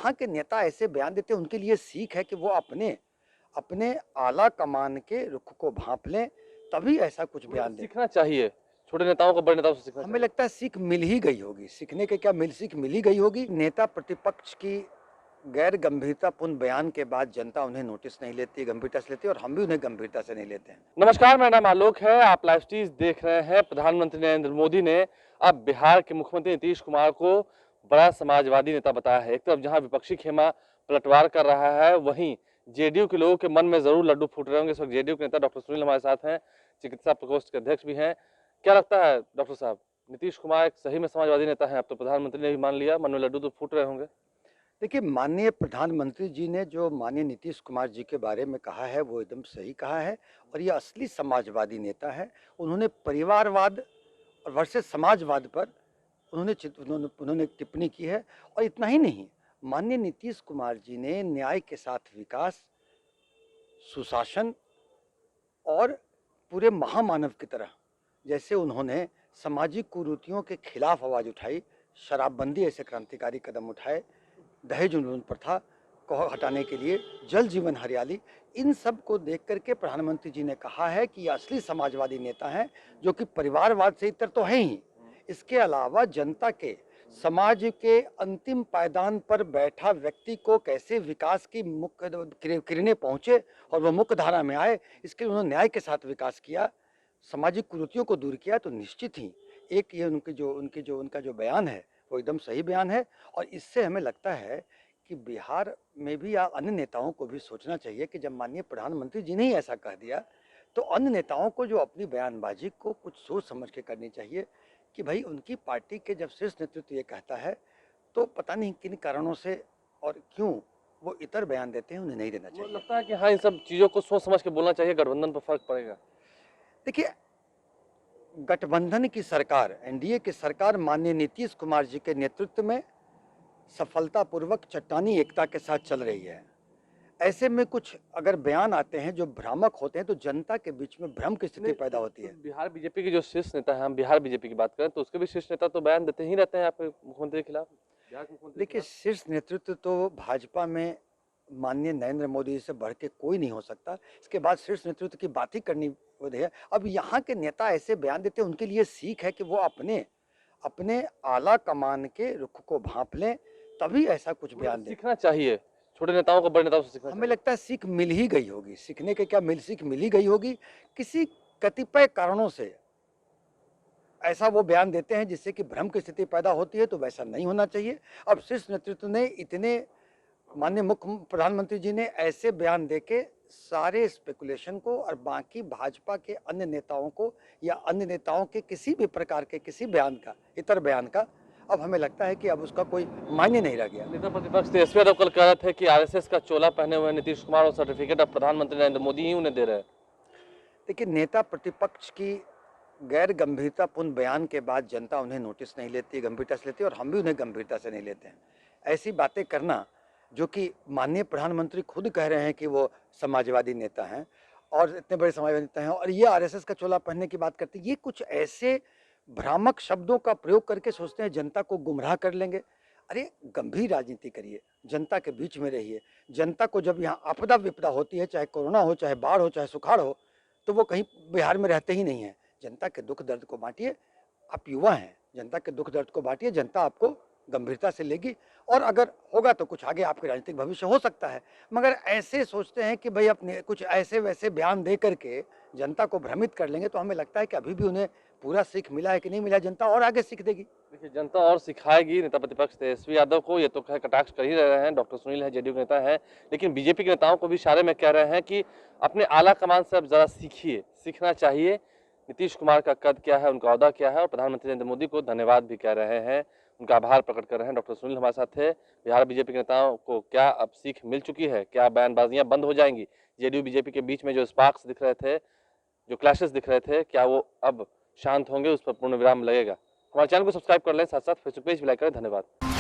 यहाँ के नेता ऐसे बयान देते हैं, उनके लिए सीख है कि वो अपने अपने आला कमान के रुख को भांप लें, तभी ऐसा कुछ बयान दें। सीखना चाहिए, छोटे नेताओं को बड़े नेताओं से सीखना हमें चाहिए। लगता है सीख मिल ही गई होगी, सीखने के क्या सीख मिल ही गई होगी। नेता प्रतिपक्ष की गैर गंभीरतापूर्ण बयान के बाद जनता उन्हें नोटिस नहीं लेती, गंभीरता से लेती है, और हम भी उन्हें गंभीरता से नहीं लेते हैं। नमस्कार, मेरा नाम आलोक है, आप लाइव स्ट्रीम देख रहे हैं। प्रधानमंत्री नरेंद्र मोदी ने अब बिहार के मुख्यमंत्री नीतीश कुमार को बड़ा समाजवादी नेता बताया है। एक तरफ जहां विपक्षी खेमा पलटवार कर रहा है, वहीं जेडीयू के लोगों के मन में जरूर लड्डू फूट रहे होंगे। इस वक्त जेडीयू के नेता डॉक्टर सुनील हमारे साथ हैं, चिकित्सा प्रकोष्ठ के अध्यक्ष भी हैं। क्या लगता है डॉक्टर साहब, नीतीश कुमार एक सही में समाजवादी नेता है? अब तो प्रधानमंत्री ने भी मान लिया, मन में लड्डू तो फूट रहे होंगे। देखिए, माननीय प्रधानमंत्री जी ने जो माननीय नीतीश कुमार जी के बारे में कहा है वो एकदम सही कहा है, और ये असली समाजवादी नेता है। उन्होंने परिवारवाद और वर्सेस समाजवाद पर उन्होंने एक टिप्पणी की है। और इतना ही नहीं, माननीय नीतीश कुमार जी ने न्याय के साथ विकास, सुशासन और पूरे महामानव की तरह, जैसे उन्होंने सामाजिक कुरीतियों के खिलाफ आवाज़ उठाई, शराबबंदी ऐसे क्रांतिकारी कदम उठाए, दहेज उन्मूलन प्रथा को हटाने के लिए जल जीवन हरियाली, इन सब को देख करके प्रधानमंत्री जी ने कहा है कि ये असली समाजवादी नेता हैं, जो कि परिवारवाद से इतर तो हैं ही, इसके अलावा जनता के, समाज के अंतिम पायदान पर बैठा व्यक्ति को कैसे विकास की मुख्य किरणें पहुंचे और वह मुख्य धारा में आए, इसके लिए उन्होंने न्याय के साथ विकास किया, सामाजिक कुरीतियों को दूर किया। तो निश्चित ही एक ये उनका जो बयान है वो एकदम सही बयान है। और इससे हमें लगता है कि बिहार में भी या अन्य नेताओं को भी सोचना चाहिए कि जब माननीय प्रधानमंत्री जी ने ही ऐसा कह दिया, तो अन्य नेताओं को जो अपनी बयानबाजी को कुछ सोच समझ के करनी चाहिए कि भाई उनकी पार्टी के जब शीर्ष नेतृत्व ये कहता है, तो पता नहीं किन कारणों से और क्यों वो इतर बयान देते हैं, उन्हें नहीं देना चाहिए। लगता है कि हाँ, इन सब चीजों को सोच समझ के बोलना चाहिए, गठबंधन पर फर्क पड़ेगा। देखिए, गठबंधन की सरकार, एनडीए की सरकार माननीय नीतीश कुमार जी के नेतृत्व में सफलतापूर्वक चट्टानी एकता के साथ चल रही है। ऐसे में कुछ अगर बयान आते हैं जो भ्रामक होते हैं, तो जनता के बीच में भ्रम की स्थिति पैदा होती है। बिहार बीजेपी के जो शीर्ष नेता हैं, हम बिहार बीजेपी की बात करें तो उसके भी शीर्ष नेता तो बयान देते ही रहते हैं आपके मुख्यमंत्री के खिलाफ। देखिए, शीर्ष नेतृत्व तो भाजपा में माननीय नरेंद्र मोदी से बढ़ के कोई नहीं हो सकता। इसके बाद शीर्ष नेतृत्व की बात ही करनी होती है। अब यहाँ के नेता ऐसे बयान देते हैं, उनके लिए सीख है कि वो अपने अपने आला कमान के रुख को भांप लें, तभी ऐसा कुछ बयान दें। सीखना चाहिए, छोटे नेताओं को बड़े नेताओं से सीखना। हमें लगता है सीख मिल ही गई होगी, सीखने के क्या सीख मिल ही गई होगी। किसी कतिपय कारणों से ऐसा वो बयान देते हैं जिससे कि भ्रम की स्थिति पैदा होती है, तो वैसा नहीं होना चाहिए। अब शीर्ष नेतृत्व ने इतने, माननीय मुख्य प्रधानमंत्री जी ने ऐसे बयान देके सारे स्पेकुलेशन को और बाकी भाजपा के अन्य नेताओं को या अन्य नेताओं के किसी भी प्रकार के किसी बयान का, इतर बयान का, अब हमें लगता है कि अब उसका कोई मायने नहीं रह गया। नेता प्रतिपक्ष तेजस्वी यादव कल कह रहे थे कि आरएसएस का चोला पहने हुए नीतीश कुमार और सर्टिफिकेट अब प्रधानमंत्री नरेंद्र मोदी ही उन्हें दे रहे हैं। देखिए, नेता प्रतिपक्ष की गैर गंभीरतापूर्ण बयान के बाद जनता उन्हें नोटिस नहीं लेती, गंभीरता से लेती है, और हम भी उन्हें गंभीरता से नहीं लेते हैं। ऐसी बातें करना, जो कि माननीय प्रधानमंत्री खुद कह रहे हैं कि वो समाजवादी नेता हैं और इतने बड़े समाजवादी नेता हैं, और ये आरएसएस का चोला पहनने की बात करते हैं, ये कुछ ऐसे भ्रामक शब्दों का प्रयोग करके सोचते हैं जनता को गुमराह कर लेंगे। अरे, गंभीर राजनीति करिए, जनता के बीच में रहिए। जनता को जब यहाँ आपदा विपदा होती है, चाहे कोरोना हो, चाहे बाढ़ हो, चाहे सुखाड़ हो, तो वो कहीं बिहार में रहते ही नहीं हैं। जनता के दुख दर्द को बांटिए। आप युवा हैं, जनता के दुख दर्द को बांटिए, जनता आपको गंभीरता से लेगी, और अगर होगा तो कुछ आगे आपके राजनीतिक भविष्य हो सकता है। मगर ऐसे सोचते हैं कि भाई अपने कुछ ऐसे वैसे बयान दे करके जनता को भ्रमित कर लेंगे, तो हमें लगता है कि अभी भी उन्हें पूरा सीख मिला है कि नहीं मिला। जनता और आगे सीख देगी। देखिए, जनता और सिखाएगी नेता प्रतिपक्ष तेजस्वी यादव को, ये तो कटाक्ष कर ही रहे हैं। डॉक्टर सुनील है, जेडीयू के नेता है, लेकिन बीजेपी के नेताओं को भी इशारे में कह रहे हैं कि अपने आला कमान से अब जरा सीखिए, सीखना चाहिए। नीतीश कुमार का कद क्या है, उनका ओहदा क्या है, और प्रधानमंत्री नरेंद्र मोदी को धन्यवाद भी कह रहे हैं, उनका आभार प्रकट कर रहे हैं। डॉक्टर सुनील हमारे साथ थे। बिहार बीजेपी के नेताओं को क्या अब सीख मिल चुकी है? क्या बयानबाजियां बंद हो जाएंगी? जेडीयू बीजेपी के बीच में जो स्पार्क्स दिख रहे थे, जो क्लैशेस दिख रहे थे, क्या वो अब शांत होंगे? उस पर पूर्ण विराम लगेगा? हमारे चैनल को सब्सक्राइब कर लें, साथ साथ फेसबुक पेज भी लाइक करें। धन्यवाद।